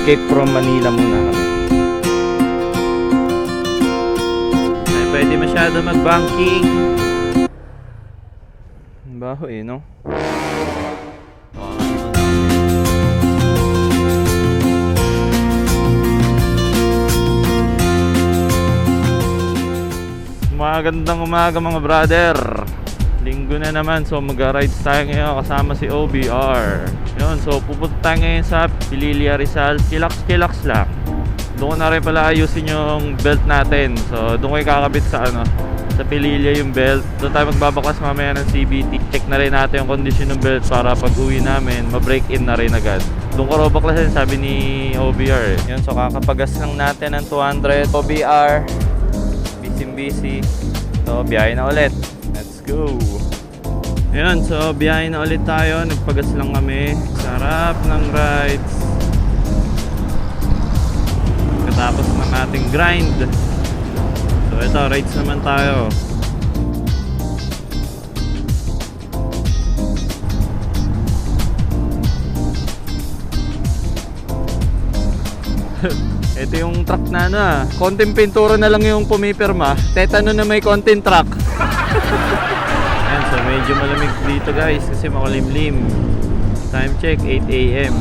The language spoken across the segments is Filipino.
Escape from Manila muna kami. Ay, pwede masyado mag-banking. Baho eh, no? Magandang umaga mga brother. Linggo na naman, so mag-rides tayo ngayon kasama si OBR. Yun, so pupunta tayo ngayon sa Pililla Rizal. Chillax lang. Doon ko na rin pala ayusin yung belt natin. So doon ko ikakabit sa sa Pililla yung belt. Doon tayo magbabaklas mamaya ng CBT. Check na rin natin yung condition ng belt para pag uwi namin, ma-break in na rin agad. Doon ko raw baklasin, sabi ni OBR. Yun, so kakapagas lang natin ng 200 OBR. Busy. So biyahe na ulit. Let's go. Ayun, so biyahe na ulit tayo. Nagpagas lang kami. Sarap ng rides. Katapos ng ating grind. So ito, rides naman tayo. Ito yung truck na konting pintura na lang yung pumipirma. Tetano na may konting truck. Ayan, so medyo malamig dito guys kasi makulimlim. Time check 8 AM.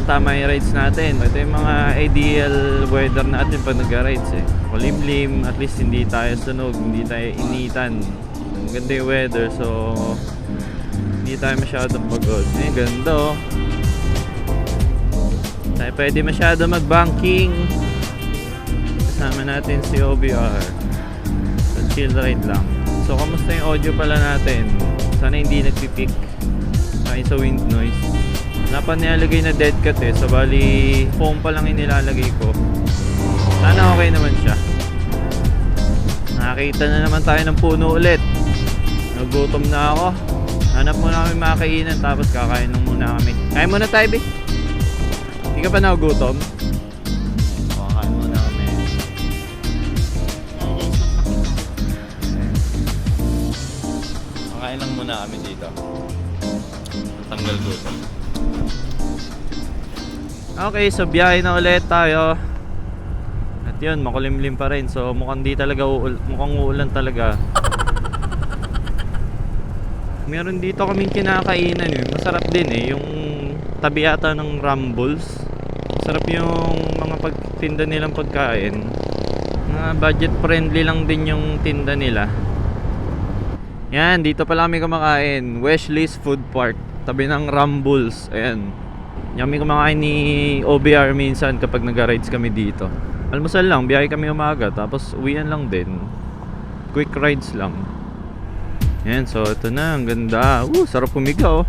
Tama yung rides natin. Ito yung mga ideal weather natin pag nag-rides eh. Makulimlim, at least hindi tayo sunog, hindi tayo initan. Ang ganda yung weather, so hindi tayo masyadong pagod. Eh, ganda oh. Tayo pwede masyado mag-banking. Kasama natin si OBR. So chill ride lang. So kamusta yung audio pala natin? Sana hindi nagpipik tayo sa wind noise. Wala pa nilalagay na dead cut eh. So bali foam pa lang inilalagay ko. Sana okay naman siya. Nakakita na naman tayo ng puno ulit. Nagutom na ako. Hanap muna kami makakainan tapos kakain lang muna kami. Kain muna tayo, be. Hindi ka pa nagugutom? Kakain muna kami. Kakain lang muna kami dito. Tanggal gutom. Okay, so biyahe na ulit tayo. At yun, makulimlim pa rin. So mukhang di talaga mukhang uulan talaga. Meron dito kaming kinakainan eh. Masarap din eh. Yung tabi ata ng Rumbles. Sarap yung mga pagtinda nilang pagkain. Budget friendly lang din yung tinda nila. Yan, dito pala kami kumakain. Wishlist Food Park, tabi ng Rumbles. Ayan. Yan kami kumakain ni OBR minsan kapag nag-rides kami dito. Almusal lang, biyahe kami umaga. Tapos uwian lang din. Quick rides lang. Yan, so ito na, ang ganda. Sarap humiga oh.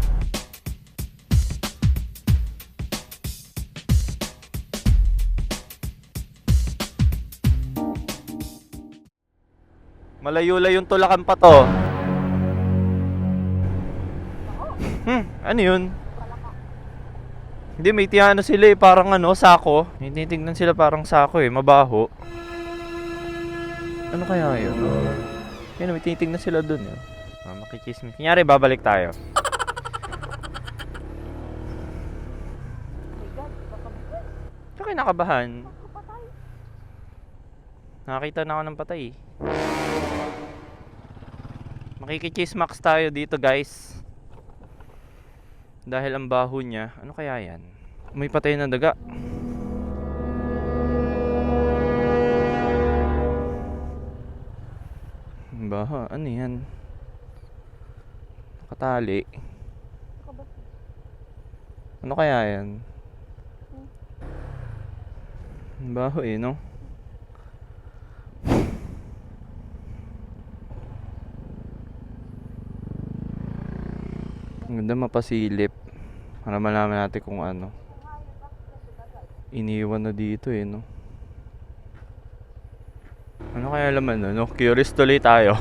Malayo-layong tulakan pa to. Ano yun? Hindi, may tiyano sila eh, parang sako. Tinitignan sila parang sako eh, mabaho. Ano kaya yun? Yan, may tinitignan sila dun eh. Makikismis. Kunyari, babalik tayo. Kaya nakabahan. Nakakita na ako ng patay eh. Makikichismax tayo dito guys. Dahil ang baho niya. Ano kaya yan? May patay na daga. Baho, ano yan? Nakatali. Ano kaya yan? Baho eh, no? Ang ganda mapasilip para malaman natin kung ano iniwan na dito eh, no? Ano kaya laman no? Curious tuloy tayo.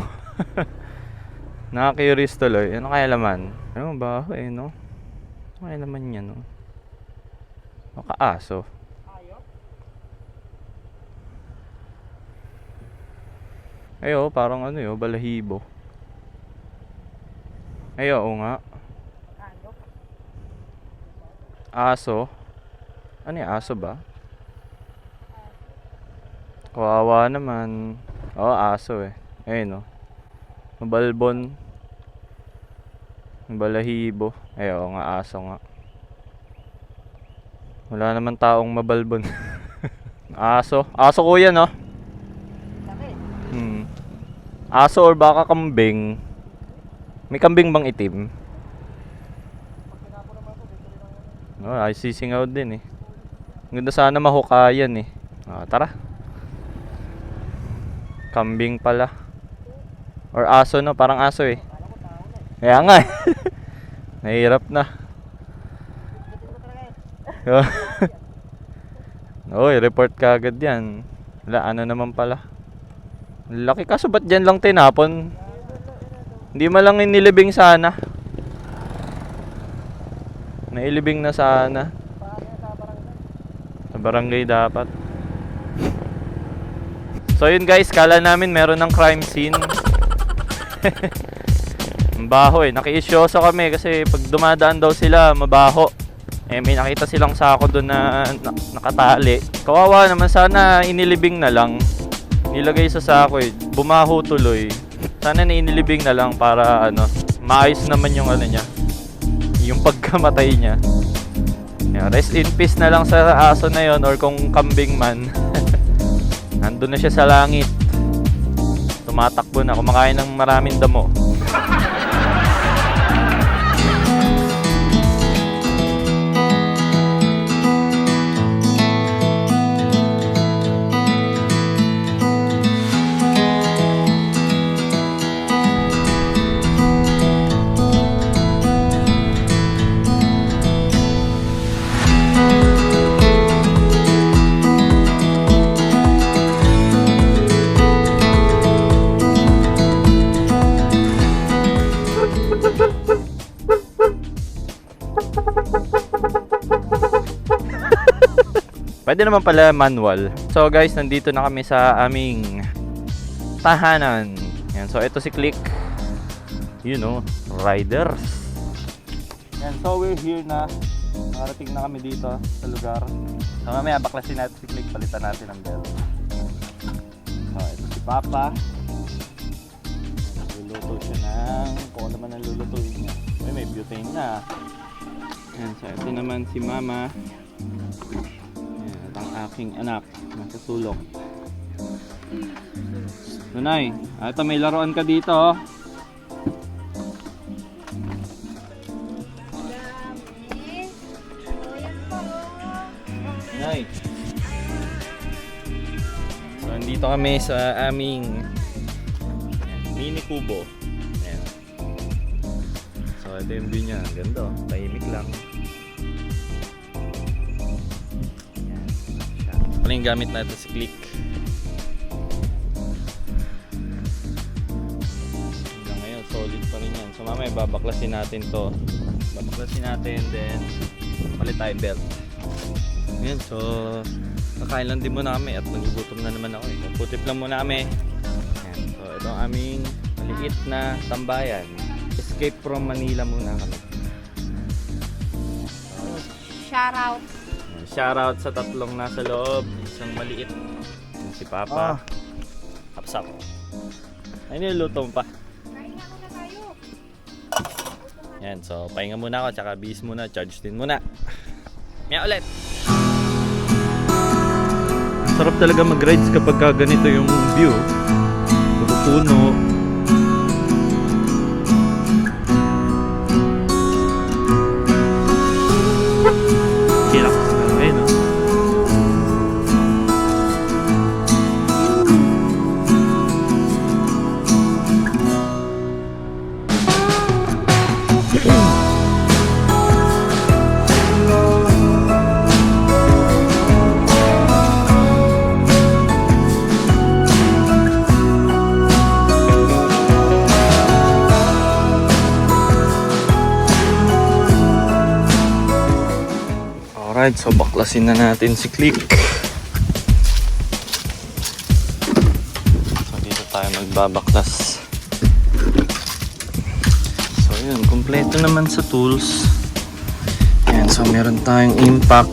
Nakaka-curious tuloy. Ano kaya laman? Ano baho eh, no? Ano kaya laman niya, no? Makaaso. Ayo, parang balahibo. Ayo, oo nga. Aso. Ano yung aso ba? Kawawa naman. Oo, aso eh. Ayun, oh. Mabalbon. Balahibo. Ay, oo nga, aso nga. Wala naman taong mabalbon. Aso. Aso kuya, no? Aso or baka kambing. May kambing bang itim? Oh, ay sisingaw din eh. Ganda sana mahukayan eh. Tara. Kambing pala. Or aso, no? Parang aso eh. Kaya nga eh. Nahirap na. Oy, report ka agad yan. Wala, ano naman pala. Laki, kaso ba't dyan lang tinapon? Hindi mo lang inilibing sana. Nailibing na sana. Sa barangay dapat. So yun guys, kala namin meron ng crime scene. Mabaho eh, nakiisyoso kami kasi pag dumadaan daw sila, mabaho. Eh may nakita silang sako doon na nakatali. Kawawa naman, sana inilibing na lang. Nilagay sa sako eh, bumaho tuloy. Sana inilibing na lang para ano, maayos naman yung ano niya, yung pagkamatay niya. Yeah, rest in peace na lang sa aso na yon, or kung kambing man. Nandun na siya sa langit. Tumatakbo na, kumakain ng maraming damo. Pwede naman pala manual. So guys, nandito na kami sa aming tahanan. Yan, so ito si Click. You know, riders. Yan, so we're here na. Nakarating na kami dito sa lugar. So mamaya baklasin natin si Click, palitan natin ang bell. So ito si Papa. Luluto siya ng, kung naman ang lulutuin niya. May butane na. Yan, so ito naman si Mama. Ang aking anak nasa sulok. Nanay, ito may laruan ka dito, oh. Nanay. So nandito kami sa aming mini kubo. Ayan. So ito yung view niya, ang ganda, oh. Tahimik lang. Ano yung gamit natin si Click? Hanggang ngayon, solid pa rin yan. So mamaya babaklasin natin to. Babaklasin natin, then palit tayo belt. Ayan, so kakain lang din muna kami at nagugutom na naman ako eh. Putip lang muna kami. Ayan, so ito ang aming maliit na tambayan. Escape from Manila muna kami. Shoutout. Shoutout sa tatlong nasa loob. Isang maliit. Si Papa. Hapsap. Ay, niluto mo pa. Kain na muna tayo. Yan, so pahinga muna ako. Tsaka bis muna. Charge din muna. Maya ulit. Sarap talaga mag-rides kapag ganito yung view. Puro puno. Alright, so baklasin na natin si Click. So dito tayo magbabaklas. So yun, kompleto naman sa tools. Yan, so so meron tayong impact.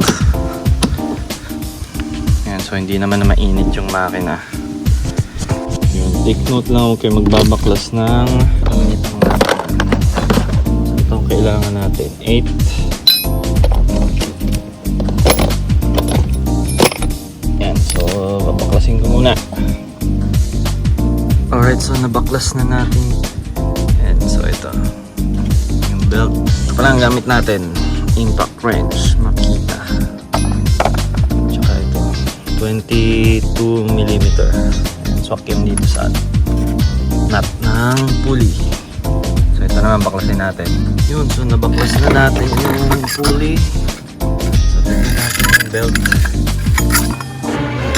Ayan, so hindi naman na mainit yung makina. Yun, take note lang huwag kayo magbabaklas ng init ang makina. So itong kailangan natin 8. Ayan, so babaklasin ko muna. Alright, so nabaklas na natin. Ayan, so ito yung belt. Ito pa lang gamit natin, impact wrench Makita, tsaka ito 22mm. Ayan, swak yung dito sa nut ng pulley. So ito naman baklasin natin. Yun, so nabaklas na natin yung pulley. So tignan natin yung belt,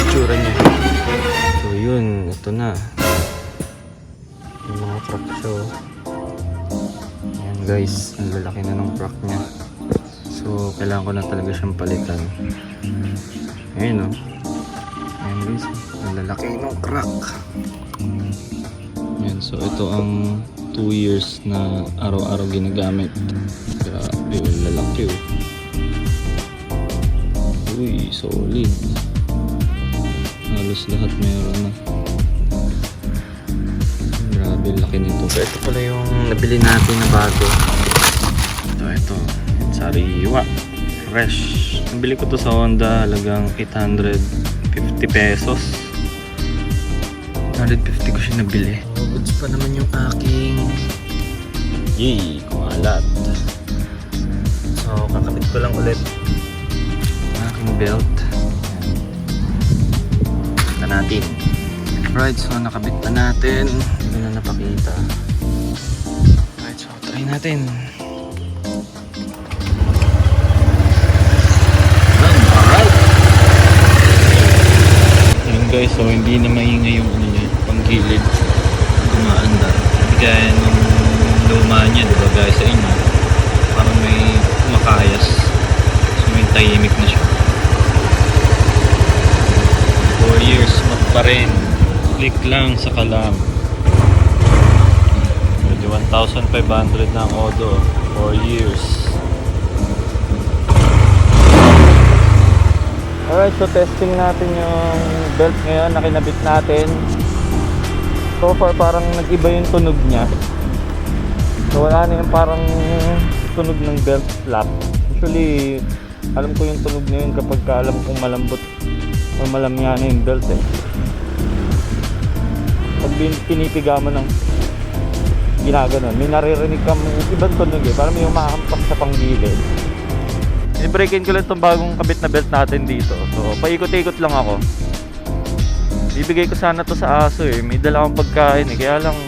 itsura niya. So yun, ito na yung mga crack siya. Ayan guys, ang lalaki na ng crack niya. So kailangan ko na talaga siyang palitan. Ayan o. Ayan guys, ang lalaki ng crack. Ayan, so ito ang 2 years na araw-araw ginagamit. Grabe, ang lalaki o. Uy, solid. Halos lahat meron na. Grabe, laki nito. So ito pala yung nabili natin na bago. Ito. Sariwa. Fresh. Nabili ko to sa Honda, halagang 850 pesos. 150 ko siya nabili. Goods pa naman yung aking yay, kumalat. So kakabit ko lang ulit aking belt. Na natin. Right, so nakabit na natin. Hindi ko na napakita. Right, so try natin. Alright. Ayun guys, so hindi na maingay yung ano niya, panggilid. Gumaandar. Hindi kaya nung luma niya, diba guys, sa inyo. Parang may makayas. So may tahimik na siya. 4 years, mat pa rin. Click lang sa kalam. Medyo 1,500 na ang Odo. 4 years. Alright, so testing natin yung belt ngayon na kinabit natin. So far parang nag-iba yung tunog niya. So wala na yung parang tunog ng belt slap. Usually alam ko yung tunog na yun kapag alam kong malambot o malamya na yung belt eh. Pag pinipiga mo ng ginaganon, may naririnig kang ibang tunog eh. Parang may umahampas sa panggilid. I-breakin ko lang itong bagong kabit na belt natin dito. So paikot-ikot lang ako. Bibigay ko sana to sa aso eh. May dala akong pagkain eh. Kaya lang,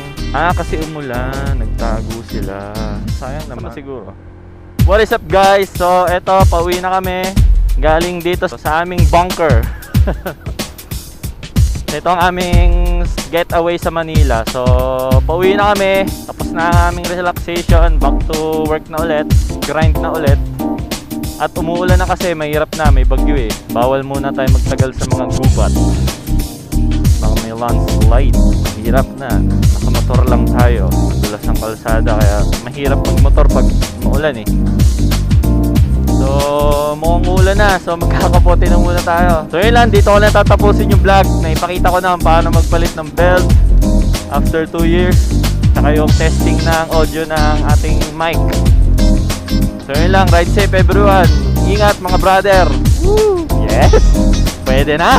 kasi umulan. Nagtago sila. Sayang naman siguro. What is up guys? So eto, pauwi na kami. Galing dito sa aming bunker. Ito ang aming getaway sa Manila. So pauwi na kami. Tapos na ang aming relaxation. Back to work na ulit. Grind na ulit. At umuulan na kasi, mahirap na, may bagyo eh. Bawal muna tayo magtagal sa mga gubat. Baka may landslide. Mahirap na. Nakamotor lang tayo. Madulas ang kalsada, kaya mahirap magmotor pag maulan eh. So mukhang ulan na. So magkakapote na muna tayo. So yun lang, dito ko na tatapusin yung vlog. Naipakita ko na paano magpalit ng belt after 2 years. Saka yung testing ng audio ng ating mic. So yun lang, ride safe everyone. Ingat mga brother. Woo! Yes! Pwede na!